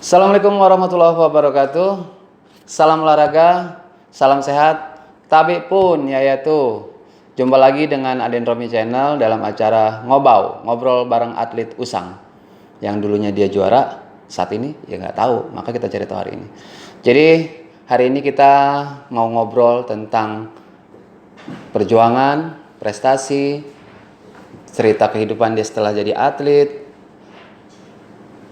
Assalamualaikum warahmatullahi wabarakatuh. Salam olahraga, salam sehat, tabi pun yaitu. Jumpa lagi dengan Aden Romi Channel dalam acara Ngobau, ngobrol bareng atlet Usang. Yang dulunya dia juara, saat ini ya nggak tahu, maka kita cari tahu hari ini. Jadi hari ini kita mau ngobrol tentang perjuangan, prestasi, cerita kehidupan dia setelah jadi atlet.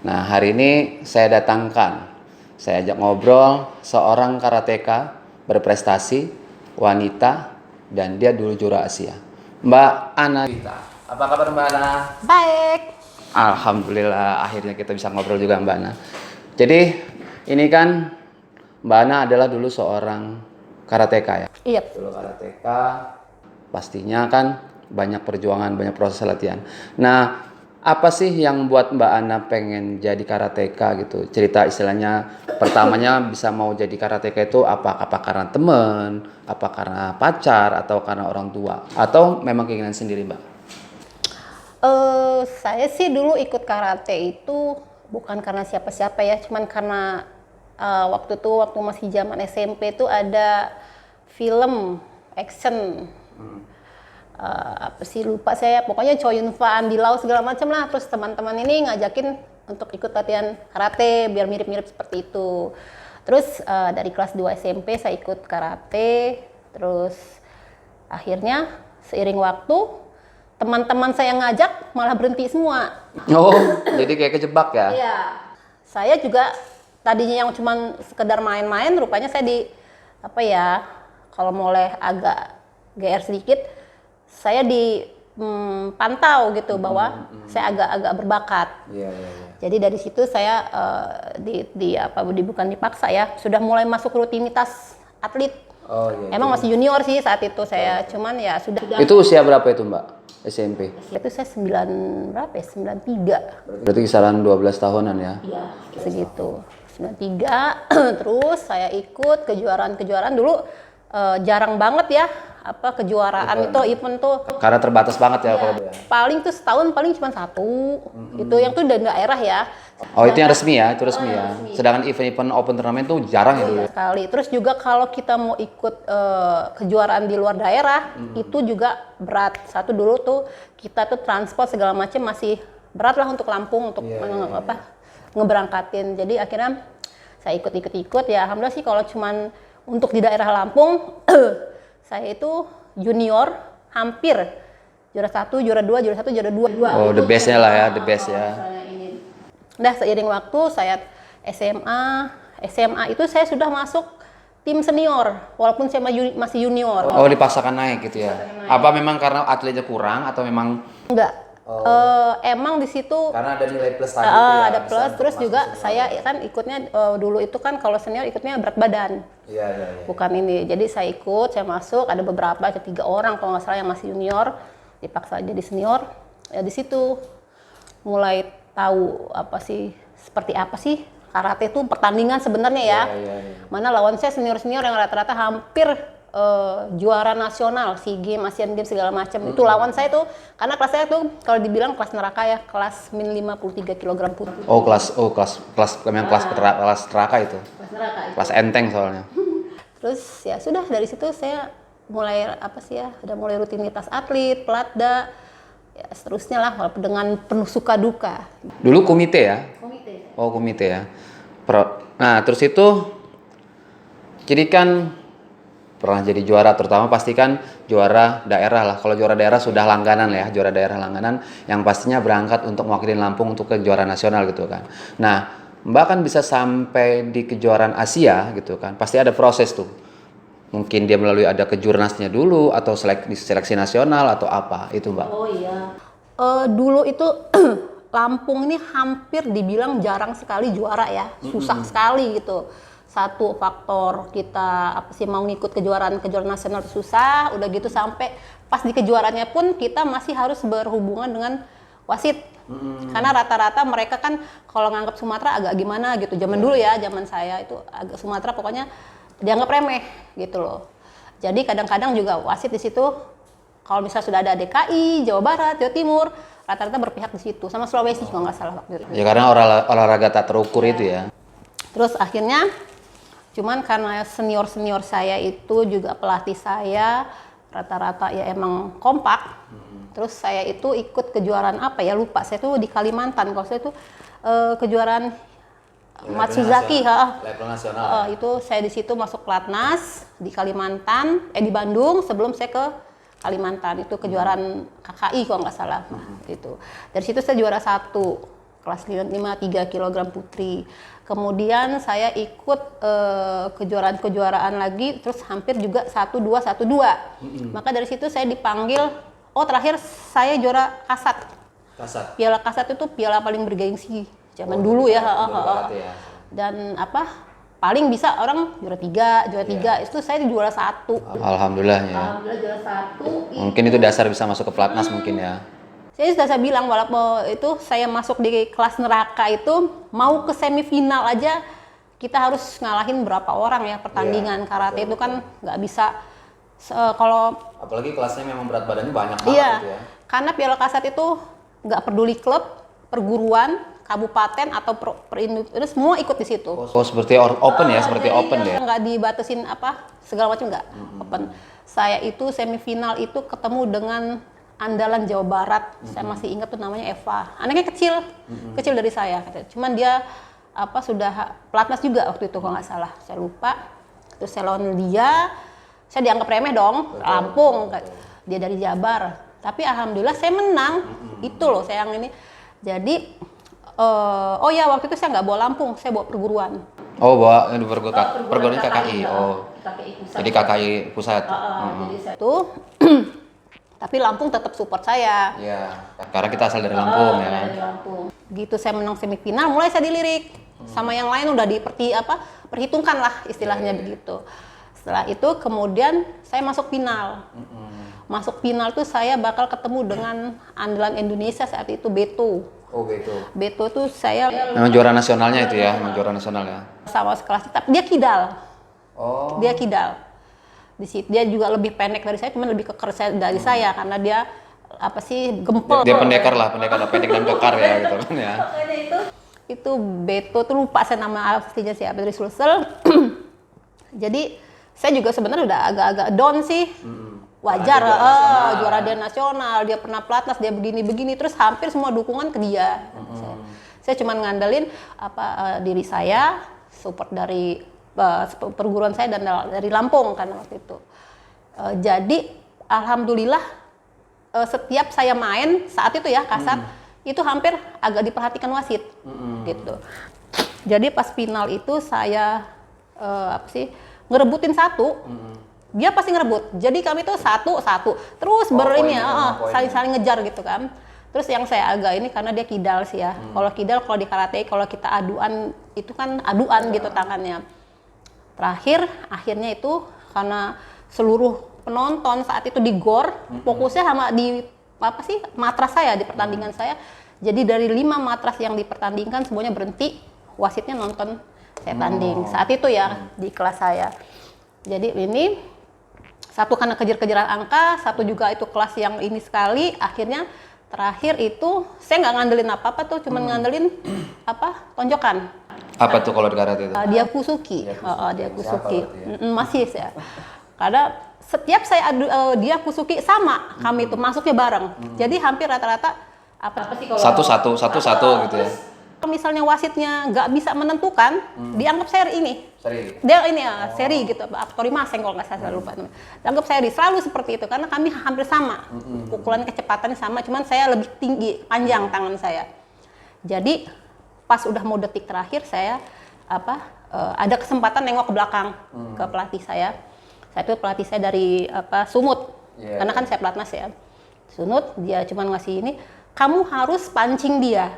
Nah, hari ini saya ajak ngobrol seorang karateka berprestasi, wanita, dan dia dulu juara Asia. Mbak Ana. Apa kabar Mbak Ana? Baik. Alhamdulillah, akhirnya kita bisa ngobrol juga Mbak Ana. Jadi, ini kan Mbak Ana adalah dulu seorang karateka ya? Iya. Dulu karateka, pastinya kan banyak perjuangan, banyak proses latihan. Nah, apa sih yang buat Mbak Ana pengen jadi karateka gitu? Cerita istilahnya pertamanya bisa mau jadi karateka itu apa karena temen, apa karena pacar, atau karena orang tua, atau memang keinginan sendiri Mbak? Saya sih dulu ikut karate itu bukan karena siapa-siapa ya, cuman karena waktu masih zaman SMP itu ada film action. Apa sih lupa saya, pokoknya Chow Yun Fat, Andy Lau segala macam lah. Terus teman-teman ini ngajakin untuk ikut latihan karate biar mirip-mirip seperti itu. Terus dari kelas 2 SMP saya ikut karate. Terus akhirnya seiring waktu teman-teman saya ngajak malah berhenti semua. Oh, jadi kayak kejebak ya? Iya. Saya juga tadinya yang cuman sekedar main-main, rupanya saya kalau mulai agak GR sedikit, saya dipantau gitu bahwa saya agak berbakat. Iya. Jadi dari situ saya bukan dipaksa ya, sudah mulai masuk rutinitas atlet. Oh iya. Emang masih junior sih saat itu saya, cuman ya sudah. Itu usia berapa itu Mbak? SMP? Itu saya 93. Berarti kisaran 12 tahunan ya? Iya, segitu. 93, terus saya ikut kejuaraan dulu, jarang banget ya kejuaraan itu event tuh. Karena terbatas banget ya, Iya, kalau paling tuh setahun paling cuma satu. Itu yang tuh dari daerah ya. Oh, itu yang resmi ya, itu resmi ya. Sedangkan event-event open turnamen tuh jarang ya dulu. Sekali. Terus juga kalau kita mau ikut kejuaraan di luar daerah, itu juga berat. Satu dulu tuh kita tuh transport segala macam masih berat lah untuk Lampung untuk ngeberangkatin. Jadi akhirnya saya ikut ya. Alhamdulillah sih kalau cuman untuk di daerah Lampung saya itu junior hampir juara 1, juara 2, juara 1, juara 2. Oh, the best-nya lah ya, the best ya. Udah seiring waktu saya SMA itu saya sudah masuk tim senior walaupun saya masih junior. Oh, dipaksakan naik gitu ya. Apa memang karena atletnya kurang atau memang enggak? Emang di situ karena ada nilai plus tadi ya, ada plus, terus juga saya kan ikutnya dulu itu kan kalau senior ikutnya berat badan. Iya. Bukan ini. Jadi saya masuk, ada beberapa, ada 3 orang kalau nggak salah yang masih junior, dipaksa jadi senior. Ya di situ mulai tahu seperti apa sih karate itu pertandingan sebenarnya ya. Iya. Mana lawan saya senior-senior yang rata-rata hampir juara nasional, SEA Games, Asian Games segala macam. Itu lawan saya tuh, karena kelas saya tuh kalau dibilang kelas neraka ya, kelas min 53 kg putih. Oh, kelas memang kelas neraka itu. Kelas neraka itu. Kelas enteng soalnya. Terus ya sudah dari situ saya mulai udah mulai rutinitas atlet, pelatda, ya seterusnya lah walaupun dengan penuh suka duka. Dulu komite ya? Komite. Oh, komite ya. Nah, terus itu jadi kan pernah jadi juara, terutama pastikan juara daerah lah. Kalau juara daerah sudah langganan lah ya, juara daerah langganan yang pastinya berangkat untuk mewakili Lampung untuk kejuaraan nasional gitu kan. Nah, Mbak kan bisa sampai di kejuaraan Asia gitu kan, pasti ada proses tuh. Mungkin dia melalui ada kejurnasnya dulu atau seleksi nasional atau apa itu Mbak? Oh iya. Dulu itu Lampung ini hampir dibilang jarang sekali juara ya, susah sekali gitu. Satu faktor kita mau ngikut kejuaraan nasional susah, udah gitu sampai pas di kejuaraannya pun kita masih harus berhubungan dengan wasit. Karena rata-rata mereka kan kalau nganggap Sumatera agak gimana gitu. Zaman dulu ya, zaman saya itu agak Sumatera pokoknya dianggap remeh gitu loh. Jadi kadang-kadang juga wasit di situ kalau misalnya sudah ada DKI, Jawa Barat, Jawa Timur, rata-rata berpihak di situ. Sama Sulawesi juga nggak salah waktu itu. Ya karena olahraga tak terukur itu ya. Terus akhirnya cuman karena senior saya itu juga pelatih saya rata-rata ya emang kompak. Terus saya itu ikut kejuaraan apa ya, lupa saya tuh di Kalimantan. Kalau saya tuh kejuaraan Matsuzaki, level nasional. itu saya di situ masuk pelatnas di Kalimantan, di Bandung sebelum saya ke Kalimantan. Itu kejuaraan KKI kalau nggak salah. Itu dari situ saya juara 1 kelas 53 kg putri. Kemudian saya ikut kejuaraan lagi, terus hampir juga 1-2. Maka dari situ saya dipanggil. Oh, terakhir saya juara kasat. Piala kasat itu piala paling bergengsi zaman dulu ya. Dan paling bisa orang juara 3, itu saya juara 1. Alhamdulillah ya. Alhamdulillah juara 1. Mungkin itu dasar bisa masuk ke pelatnas mungkin ya. Saya sudah bilang walaupun itu saya masuk di kelas neraka itu mau ke semifinal aja kita harus ngalahin berapa orang ya pertandingan karate itu kan nggak bisa kalau apalagi kelasnya memang berat badannya banyak banget gitu ya. Karena piala kasat itu nggak peduli klub, perguruan, kabupaten atau itu semua ikut di situ. Oh, seperti open ya, seperti open ya. Nggak dibatasin segala macam nggak. Open. Saya itu semifinal itu ketemu dengan andalan Jawa Barat. Saya masih ingat tuh namanya Eva. Anaknya kecil dari saya. Cuman dia sudah pelatnas juga waktu itu kalau nggak salah. Saya lupa. Terus saya lawan dia. Saya dianggap remeh dong, Lampung. Dia dari Jabar. Tapi alhamdulillah saya menang. Itu loh saya yang ini. Jadi, waktu itu saya nggak bawa Lampung, saya bawa perguruan. Oh, bawa perguruan KKI. Oh, KKI pusat. jadi KKI pusat. Jadi saya tuh, tapi Lampung tetap support saya. Iya, karena kita asal dari Lampung ya. Dari Lampung. Gitu saya menang semifinal, mulai saya dilirik. Sama yang lain udah perhitungkan lah istilahnya begitu. Setelah itu kemudian saya masuk final. Masuk final tuh saya bakal ketemu dengan andalan Indonesia saat itu Beto. Oh, Beto. Beto tuh saya Memang juara nasionalnya itu ya, memang juara nasional ya. sama sekelas, tapi dia kidal. Oh. Dia kidal. Di situ dia juga lebih pendek dari saya, cuman lebih keker dari saya karena dia gempel. Dia pendekar pendek dan kekar ya gitu kan ya. Itu Beto tuh lupa saya nama aslinya siapa, dari Sulsel. Jadi saya juga sebenarnya udah agak-agak down sih. Wajar, juara dia nasional, dia pernah pelatnas, dia begini-begini, terus hampir semua dukungan ke dia. Saya cuma ngandelin diri saya, support dari perguruan saya dan dari Lampung kan waktu itu. Jadi alhamdulillah setiap saya main saat itu ya kasat itu hampir agak diperhatikan wasit gitu. Jadi pas final itu saya ngerebutin satu. Dia pasti ngerebut. Jadi kami tuh satu terus saling ngejar gitu kan. Terus yang saya agak ini karena dia kidal sih ya. Kalau kidal kalau di karate kalau kita aduan itu kan aduan gitu tangannya. Terakhir akhirnya itu karena seluruh penonton saat itu di gor fokusnya sama di matras saya di pertandingan saya. Jadi dari 5 matras yang dipertandingkan semuanya berhenti, wasitnya nonton saya tanding. Saat itu ya di kelas saya. Jadi ini satu karena kejar-kejaran angka, satu juga itu kelas yang ini sekali. Akhirnya terakhir itu saya nggak ngandelin apa-apa tuh, cuman ngandelin tonjokan. Apa tuh kalau di karate itu? Dia kusuki. Dia kusuki. Masih ya. Karena setiap saya dia kusuki sama kami itu masuknya bareng. Jadi hampir rata-rata satu gitu ya. Kalau misalnya wasitnya nggak bisa menentukan, dianggap seri ini. Dia ini seri gitu, torimaseng kalau nggak salah lupa. Dianggap seri, selalu seperti itu karena kami hampir sama. Pukulan kecepatannya sama, cuman saya lebih tinggi, panjang tangan saya. Jadi pas udah mau detik terakhir saya ada kesempatan nengok ke belakang ke pelatih saya. Saya itu pelatih saya dari Sumut. Karena kan saya pelatnas ya. Sumut, dia cuma ngasih ini, kamu harus pancing dia.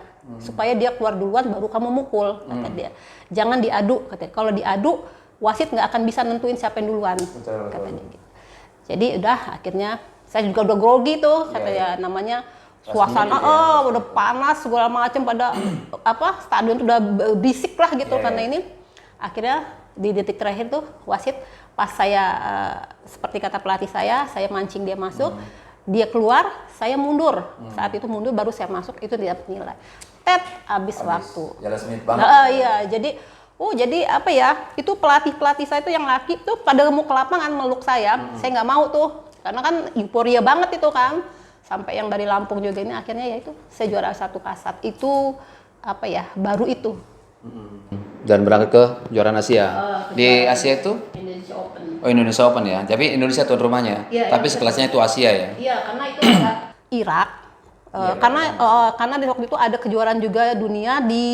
Supaya dia keluar duluan baru kamu mukul, kata dia. Jangan diadu, katanya. Kalau diadu, wasit nggak akan bisa nentuin siapa yang duluan, kata dia. Gitu. Jadi udah akhirnya saya juga udah grogi tuh, katanya namanya suasana udah panas segala macam pada stadion tuh udah berisik lah gitu karena ini. Akhirnya di detik terakhir tuh wasit pas saya seperti kata pelatih saya mancing dia masuk. Dia keluar, saya mundur. Saat itu mundur baru saya masuk, itu tidak nilai. Abis waktu. Jalan semit banget. Iya, jadi Oh jadi apa ya, itu pelatih saya itu yang laki tuh pada mau ke lapangan meluk saya nggak mau tuh, karena kan euforia banget itu kan, sampai yang dari Lampung juga ini akhirnya ya itu saya juara 1 kasat itu apa ya, baru itu. Dan berangkat ke juara Asia. Di Asia itu? Indonesia Open. Oh, Indonesia Open ya. Tapi Indonesia tuan rumahnya. Iya, Tapi sekelasnya itu Asia ya. Iya, karena itu ada Irak. Karena di waktu itu ada kejuaraan juga dunia di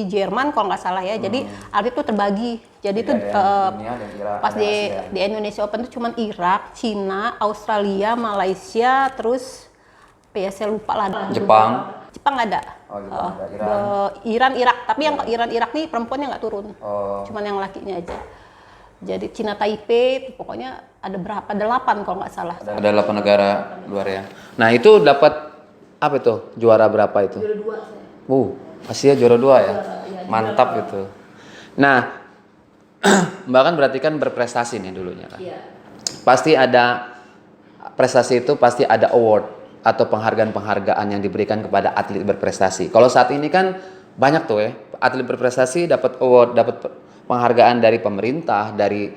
Jerman kalau nggak salah ya. Jadi atlet itu terbagi. Jadi itu pas di Indonesia Open itu cuman Irak, Cina, Australia, Malaysia, terus apa ya saya lupa lah. Jepang ada. Oh, Jepang ada. Iran, Irak. Tapi yang Iran, Irak nih perempuannya nggak turun. Cuman yang lakinya aja. Jadi Cina Taipei, pokoknya ada berapa? 8 kalau nggak salah. Ada 8 negara luar ya. Nah itu dapat apa itu? Juara berapa itu? Juara 2 saya. Asia juara 2 ya? Mantap itu. Nah, Mbak kan berarti kan berprestasi nih dulunya kan? Iya. Pasti ada, prestasi itu pasti ada award atau penghargaan-penghargaan yang diberikan kepada atlet berprestasi. Kalau saat ini kan banyak tuh ya, atlet berprestasi dapat award, dapat penghargaan dari pemerintah, dari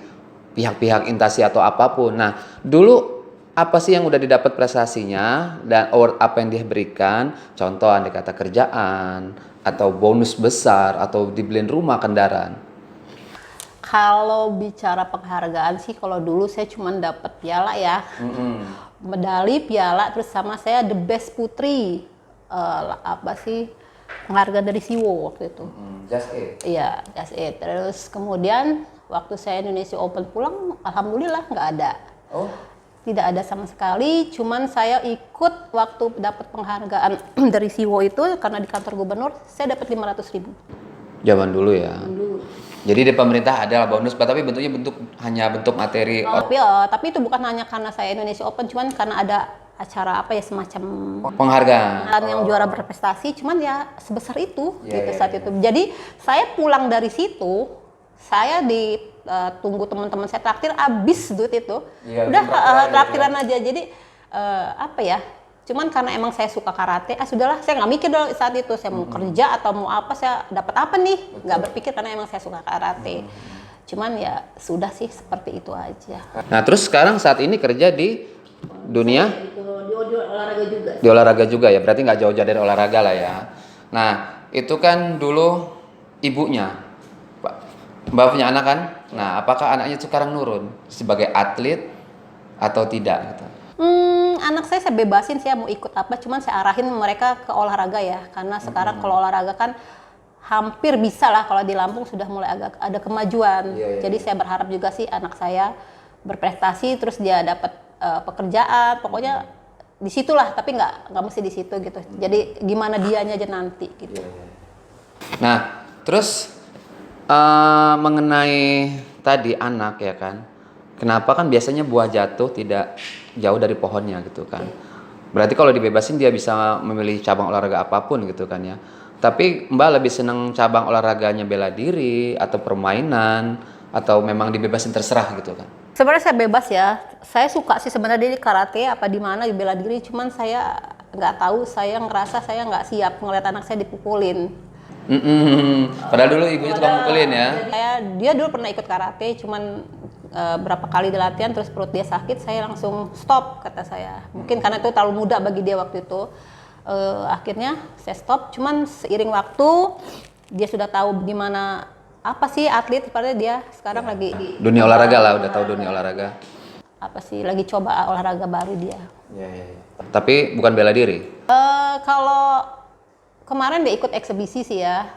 pihak-pihak instansi atau apapun. Nah, dulu apa sih yang udah didapat prestasinya dan award apa yang dia berikan? Contoh andai kata kerjaan atau bonus besar atau dibeliin rumah, kendaraan. Kalau bicara penghargaan sih, kalau dulu saya cuma dapat piala ya, medali, piala, terus sama saya the best putri, apa sih penghargaan dari Siwo waktu itu. Just it. Iya, just it. Terus kemudian waktu saya Indonesia Open pulang, alhamdulillah nggak ada. Oh. Tidak ada sama sekali, cuman saya ikut waktu dapat penghargaan dari Siwo itu karena di kantor gubernur saya dapat 500.000. Zaman dulu ya. Jadi di pemerintah ada bonus, tapi bentuknya hanya bentuk materi. Tapi itu bukan hanya karena saya Indonesia Open, cuman karena ada acara apa ya semacam penghargaan yang juara berprestasi, cuman ya sebesar itu gitu saat iya. itu. Jadi saya pulang dari situ, saya tunggu teman-teman saya traktir abis duit itu. Udah traktiran aja. Jadi apa ya? Cuman karena emang saya suka karate, sudahlah saya nggak mikir dong saat itu saya mau kerja atau mau apa, saya dapat apa nih, nggak berpikir karena emang saya suka karate. Cuman ya sudah sih seperti itu aja. Nah terus sekarang saat ini kerja di dunia Di olahraga juga. Di olahraga juga ya, berarti nggak jauh-jauh dari olahraga lah ya. Nah itu kan dulu ibunya, Mbak punya anak kan? Nah apakah anaknya sekarang nurun sebagai atlet atau tidak? Gitu? Anak saya bebasin saya mau ikut apa, cuman saya arahin mereka ke olahraga ya, karena sekarang kalau olahraga kan hampir bisa lah, kalau di Lampung sudah mulai agak ada kemajuan. Jadi saya berharap juga sih anak saya berprestasi, terus dia dapat pekerjaan, pokoknya disitulah, tapi nggak mesti di situ gitu. Jadi gimana dianya aja nanti gitu. Nah terus mengenai tadi anak ya kan, kenapa kan biasanya buah jatuh tidak jauh dari pohonnya gitu kan. Berarti kalau dibebasin dia bisa memilih cabang olahraga apapun gitu kan ya. Tapi Mbak lebih seneng cabang olahraganya bela diri atau permainan, atau memang dibebasin terserah gitu kan? Sebenarnya saya bebas ya. Saya suka sih sebenarnya di karate apa di mana di bela diri, cuman saya nggak tahu, saya ngerasa saya nggak siap ngeliat anak saya dipukulin. Padahal dulu ibunya tukang mukulin ya. Dia dulu pernah ikut karate, cuman berapa kali di latihan terus perut dia sakit, saya langsung stop kata saya. Mungkin karena itu terlalu muda bagi dia waktu itu. Akhirnya saya stop, cuman seiring waktu dia sudah tahu gimana apa sih atlet, pada dia sekarang lagi dunia olahraga lah, udah tahu dunia olahraga. Apa sih lagi coba olahraga baru dia. Tapi bukan bela diri. Kalau kemarin dia ikut eksebisi sih ya.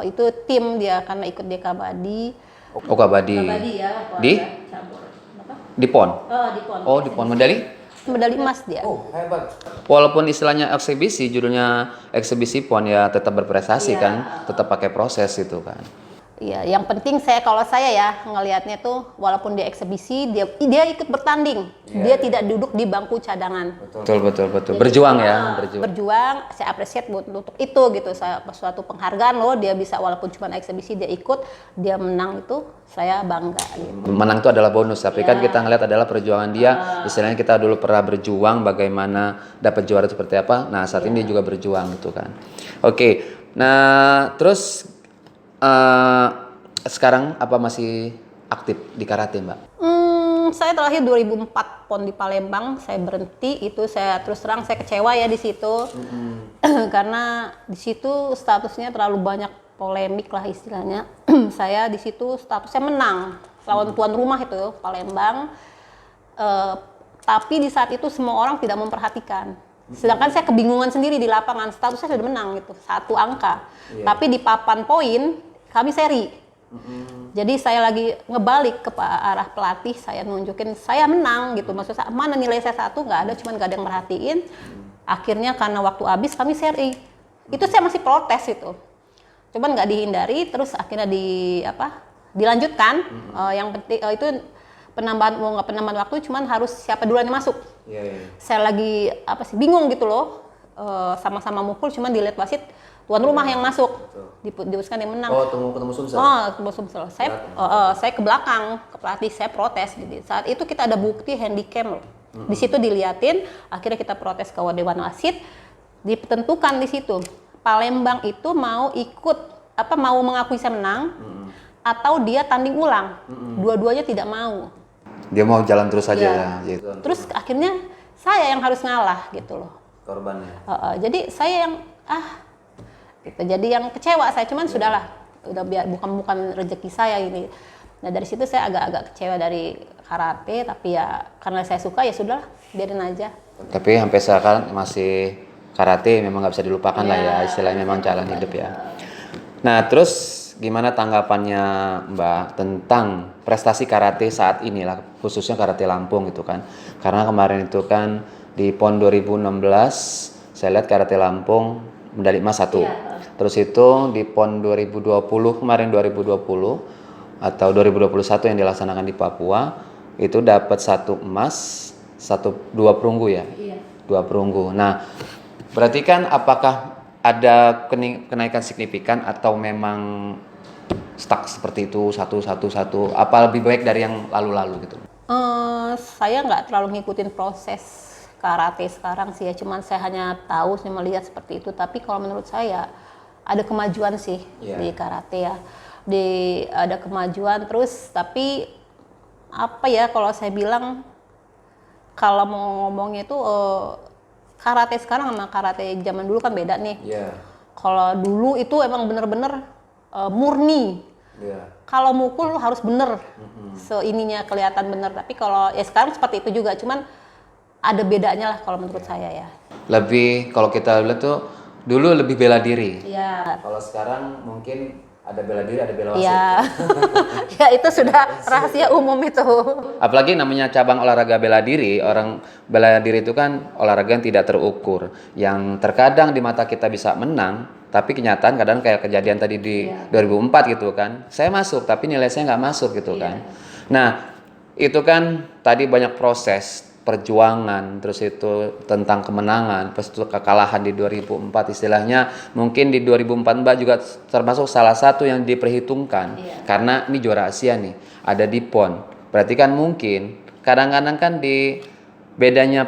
Itu tim dia karena ikut dia kabadi. Oh kabadi. Kabadi ya. Di? Cabur. Apa? Di PON? Di PON. Oh di PON, medali? Medali emas dia. Oh hebat. Walaupun istilahnya eksebisi, judulnya eksebisi PON ya tetap berprestasi kan, tetap pakai proses itu kan. Iya, yang penting kalau saya ya ngelihatnya tuh walaupun dia eksebisi, dia ikut bertanding. Dia tidak duduk di bangku cadangan. Betul. Berjuang ya, berjuang. Saya appreciate untuk itu gitu. Saya suatu penghargaan loh, dia bisa walaupun cuma eksebisi dia ikut, dia menang, itu saya bangga gitu. Menang itu adalah bonus, tapi kan kita ngelihat adalah perjuangan dia. Istilahnya kita dulu pernah berjuang bagaimana dapat juara seperti apa. Nah, saat ini dia juga berjuang gitu kan. Oke. Nah, terus sekarang apa masih aktif di karate, Mbak? Saya terakhir 2004 PON di Palembang, saya berhenti. Itu saya terus terang saya kecewa ya di situ. Karena di situ statusnya terlalu banyak polemik lah istilahnya. Saya di situ statusnya menang lawan tuan rumah itu Palembang. Tapi di saat itu semua orang tidak memperhatikan. Sedangkan saya kebingungan sendiri di lapangan, statusnya sudah menang gitu, 1 angka. Tapi di papan poin kami seri. Jadi saya lagi ngebalik ke arah pelatih, saya nunjukin saya menang gitu. Maksud saya, mana nilai saya 1, nggak ada, cuman nggak ada yang merhatiin. Akhirnya karena waktu habis kami seri. Itu saya masih protes itu. Cuman nggak dihindari, terus akhirnya dilanjutkan. Yang penting itu penambahan uang, nggak penambahan waktu, cuman harus siapa duluan yang masuk. Saya lagi bingung gitu loh. Sama-sama mukul, cuman dilihat wasit tuan rumah yang masuk, diputuskan yang menang. Oh, ketemu Sumsel. Ketemu Sumsel. Saya ke belakang, ke pelatih, saya protes. Gitu. Saat itu kita ada bukti handycam loh. Di situ diliatin, akhirnya kita protes ke Dewan Wasit, ditentukan di situ. Palembang itu mau mau mengakui saya menang, atau dia tanding ulang. Dua-duanya tidak mau. Dia mau jalan terus aja ya. Gitu. Terus akhirnya saya yang harus ngalah gitu loh. Korbannya. Jadi saya yang gitu. Jadi yang kecewa saya, cuman sudahlah, udah bukan rezeki saya ini. Nah dari situ saya agak kecewa dari karate, tapi ya karena saya suka ya sudahlah, biarin aja. Tapi sampai sekarang masih karate memang nggak bisa dilupakan lah ya, istilahnya memang jalan hidup ya. Nah terus gimana tanggapannya Mbak tentang prestasi karate saat ini lah, khususnya karate Lampung gitu kan? Karena kemarin itu kan di PON 2016 saya lihat karate Lampung medali emas 1. Terus itu di PON 2020 kemarin 2020 atau 2021 yang dilaksanakan di Papua itu dapat 1 emas, 2 perunggu ya. 2 perunggu. Nah, berarti kan apakah ada kenaikan signifikan atau memang stuck seperti itu satu? Apa lebih baik dari yang lalu-lalu gitu? Saya nggak terlalu ngikutin proses karate sekarang sih ya, cuman saya hanya tahu, saya melihat seperti itu. Tapi kalau menurut saya ada kemajuan sih di karate ya, ada kemajuan terus. Tapi kalau saya bilang, kalau mau ngomongnya itu karate sekarang sama karate zaman dulu kan beda nih. Kalau dulu itu emang bener-bener murni. Kalau mukul harus bener, seininya kelihatan bener. Tapi kalau ya sekarang seperti itu juga, cuman ada bedanya lah kalau menurut saya ya. Lebih kalau kita lihat tuh dulu lebih bela diri. Iya. Kalau sekarang mungkin ada bela diri, ada bela wasit. Iya. Ya itu sudah rahasia umum itu. Apalagi namanya cabang olahraga bela diri, orang bela diri itu kan olahraga yang tidak terukur. Yang terkadang di mata kita bisa menang, tapi kenyataan kadang kayak kejadian tadi di 2004 gitu kan. Saya masuk tapi nilai saya nggak masuk gitu kan. Nah, itu kan tadi banyak proses perjuangan, terus itu tentang kemenangan, terus itu kekalahan di 2004 istilahnya. Mungkin di 2004 Mbak juga termasuk salah satu yang diperhitungkan, karena ini juara Asia nih, ada di PON. Berarti kan mungkin kadang-kadang kan di bedanya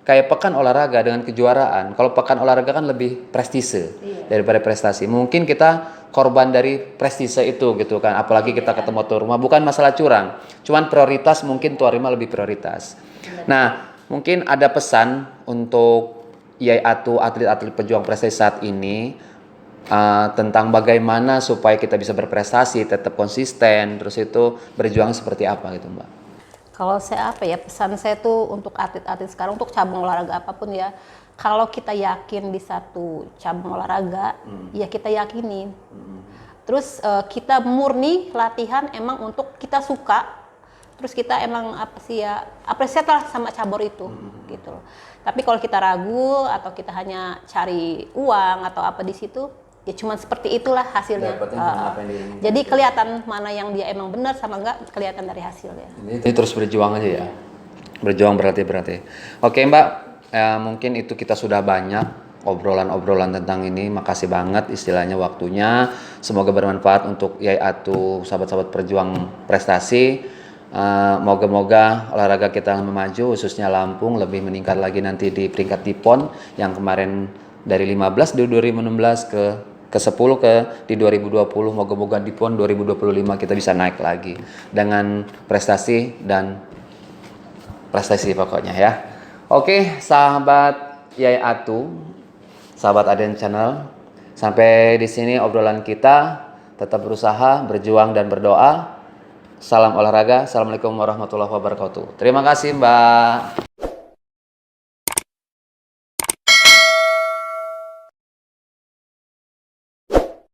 kayak pekan olahraga dengan kejuaraan. Kalau pekan olahraga kan lebih prestise daripada prestasi. Mungkin kita korban dari prestise itu gitu kan. Apalagi kita ketemu tuan rumah, bukan masalah curang, cuman prioritas, mungkin tuan rumah lebih prioritas. Nah, mungkin ada pesan untuk yaitu atlet-atlet pejuang prestasi saat ini tentang bagaimana supaya kita bisa berprestasi, tetap konsisten, terus itu berjuang seperti apa gitu Mbak? Kalau saya pesan saya tuh untuk atlet-atlet sekarang, untuk cabang olahraga apapun ya, kalau kita yakin di satu cabang olahraga, ya kita yakinin. Terus kita murni latihan emang untuk kita suka. Terus kita emang apresiat lah sama cabur itu, gitu loh. Tapi kalau kita ragu atau kita hanya cari uang atau apa di situ, ya cuma seperti itulah hasilnya. Jadi kelihatan mana yang dia emang benar sama enggak, kelihatan dari hasilnya. Ini terus berjuang aja ya. Berjuang berarti. Oke Mbak, mungkin itu kita sudah banyak obrolan tentang ini. Makasih banget istilahnya waktunya. Semoga bermanfaat untuk yaitu sahabat-sahabat perjuang prestasi. Moga-moga olahraga kita memaju, khususnya Lampung lebih meningkat lagi nanti di peringkat di PON yang kemarin dari 15 di 2016 ke ke-10 di 2020, moga-moga di PON 2025 kita bisa naik lagi dengan prestasi pokoknya ya. Oke, sahabat Yai Atu, sahabat Aden Channel, sampai di sini obrolan kita. Tetap berusaha, berjuang dan berdoa. Salam olahraga. Assalamualaikum warahmatullahi wabarakatuh. Terima kasih, Mbak.